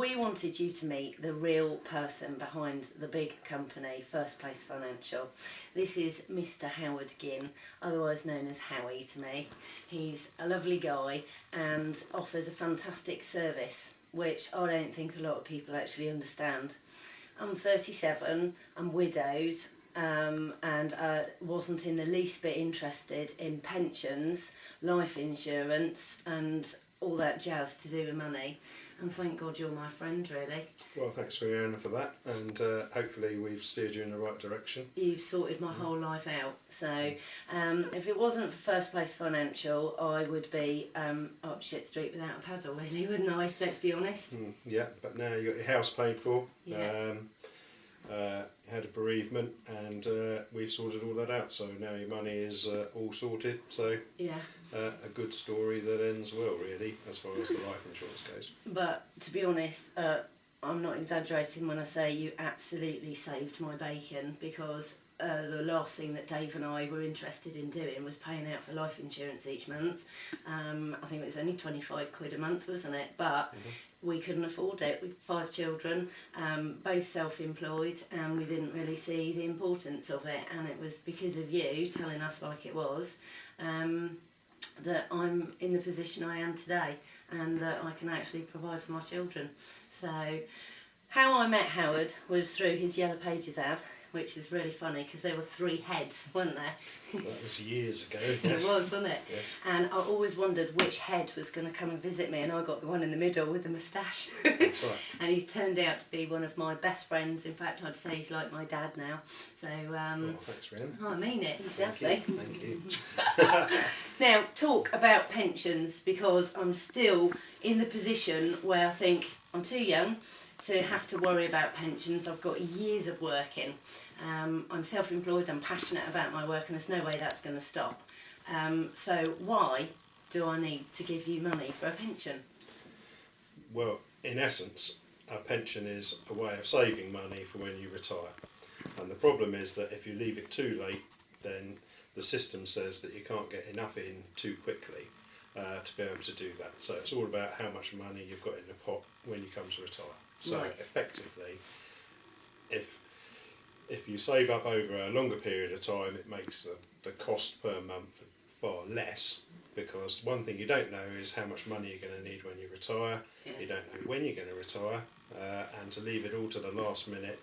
we wanted you to meet the real person behind the big company, First Place Financial. This is Mr. Howard Ginn, otherwise known as Howie to me. He's a lovely guy and offers a fantastic service, which I don't think a lot of people actually understand. I'm 37, I'm widowed, and I wasn't in the least bit interested in pensions, life insurance and all that jazz to do with money. And thank God you're my friend, really. Well, thanks, Rihanna, for that, and hopefully we've steered you in the right direction. You've sorted my whole life out. So if it wasn't for First Place Financial, I would be up shit street without a paddle, really, wouldn't I? Let's be honest. Yeah, but now you got your house paid for. Yeah. Had a bereavement, and we've sorted all that out, so now your money is all sorted, so Yeah. a good story that ends well, really, as far as the life insurance goes. But to be honest, I'm not exaggerating when I say you absolutely saved my bacon, because the last thing that Dave and I were interested in doing was paying out for life insurance each month. I think it was only 25 quid a month, wasn't it? But we couldn't afford it. We've 5 children, both self-employed, and we didn't really see the importance of it. And it was because of you telling us like it was that I'm in the position I am today, and that I can actually provide for my children. So how I met Howard was through his Yellow Pages ad, which is really funny because there were 3 heads, weren't there? That was years ago. Yes. It was, wasn't it? Yes. And I always wondered which head was going to come and visit me, and I got the one in the middle with the moustache. That's right. And he's turned out to be one of my best friends. In fact, I'd say he's like my dad now. So, Well, thanks, Rihanna. I mean it, he's Thank lovely. you. Thank you. Now, talk about pensions, because I'm still in the position where I think I'm too young to have to worry about pensions. I've got years of working. I'm self-employed, I'm passionate about my work, and there's no way that's going to stop. So why do I need to give you money for a pension? Well, in essence, a pension is a way of saving money for when you retire. And the problem is that if you leave it too late, then the system says that you can't get enough in too quickly to be able to do that. So it's all about how much money you've got in the pot when you come to retire. So Right. effectively, if you save up over a longer period of time, it makes the cost per month far less, because one thing you don't know is how much money you're going to need when you retire. Yeah. You don't know when you're going to retire, and to leave it all to the last minute,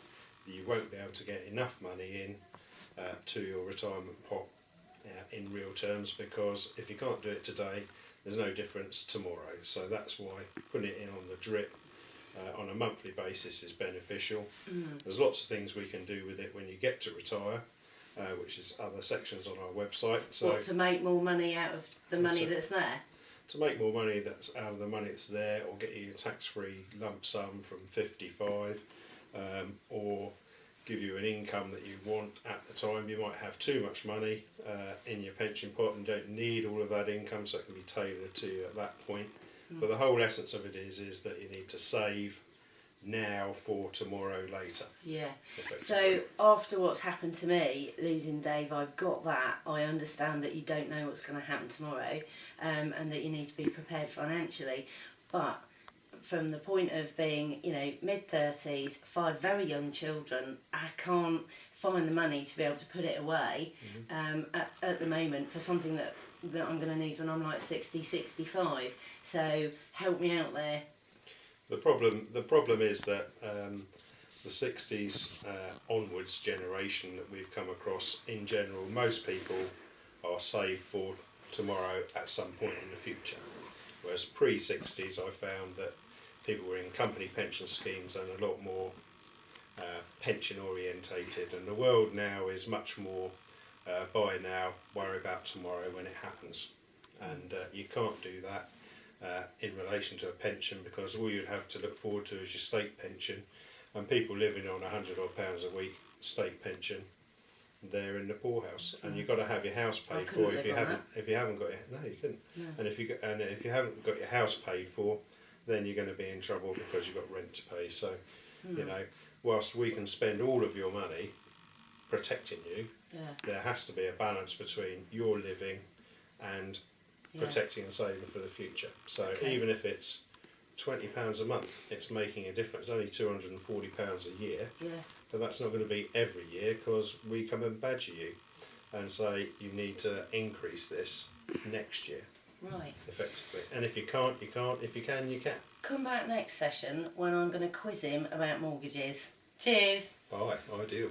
you won't be able to get enough money in to your retirement pot in real terms, because if you can't do it today, there's no difference tomorrow. So that's why putting it in on the drip on a monthly basis is beneficial. There's lots of things we can do with it when you get to retire, which is other sections on our website. So What, to make more money out of the money that's there? to make more money that's out of the money that's there, or get you a tax-free lump sum from 55, or give you an income that you want at the time. You might have too much money in your pension pot and don't need all of that income, so it can be tailored to you at that point. But the whole essence of it is that you need to save now for tomorrow later. Yeah. effectively. So after what's happened to me, losing Dave, I've got that. I understand that you don't know what's going to happen tomorrow, and that you need to be prepared financially. But from the point of being, mid-30s, 5 very young children, I can't find the money to be able to put it away at the moment for something that I'm going to need when I'm like 60, 65. So help me out there. The problem is that the 60s onwards generation that we've come across, in general, most people are saved for tomorrow at some point in the future. Whereas pre-60s, I found that people were in company pension schemes and a lot more pension orientated, and the world now is much more buy now, worry about tomorrow when it happens. And you can't do that in relation to a pension, because all you'd have to look forward to is your state pension, and people living on £100 odd a week state pension, they're in the poorhouse, and you've got to have your house paid for. If you haven't got it, no, you couldn't. No. And if you haven't got your house paid for, then you're going to be in trouble because you've got rent to pay. So, whilst we can spend all of your money protecting you, there has to be a balance between your living and protecting and saving for the future. So even if it's £20 a month, it's making a difference. Only £240 a year, Yeah. but that's not going to be every year because we come and badger you and say you need to increase this next year. Right. Effectively. And if you can't, you can't. If you can, you can. Come back next session when I'm going to quiz him about mortgages. Cheers. Bye. Ideal.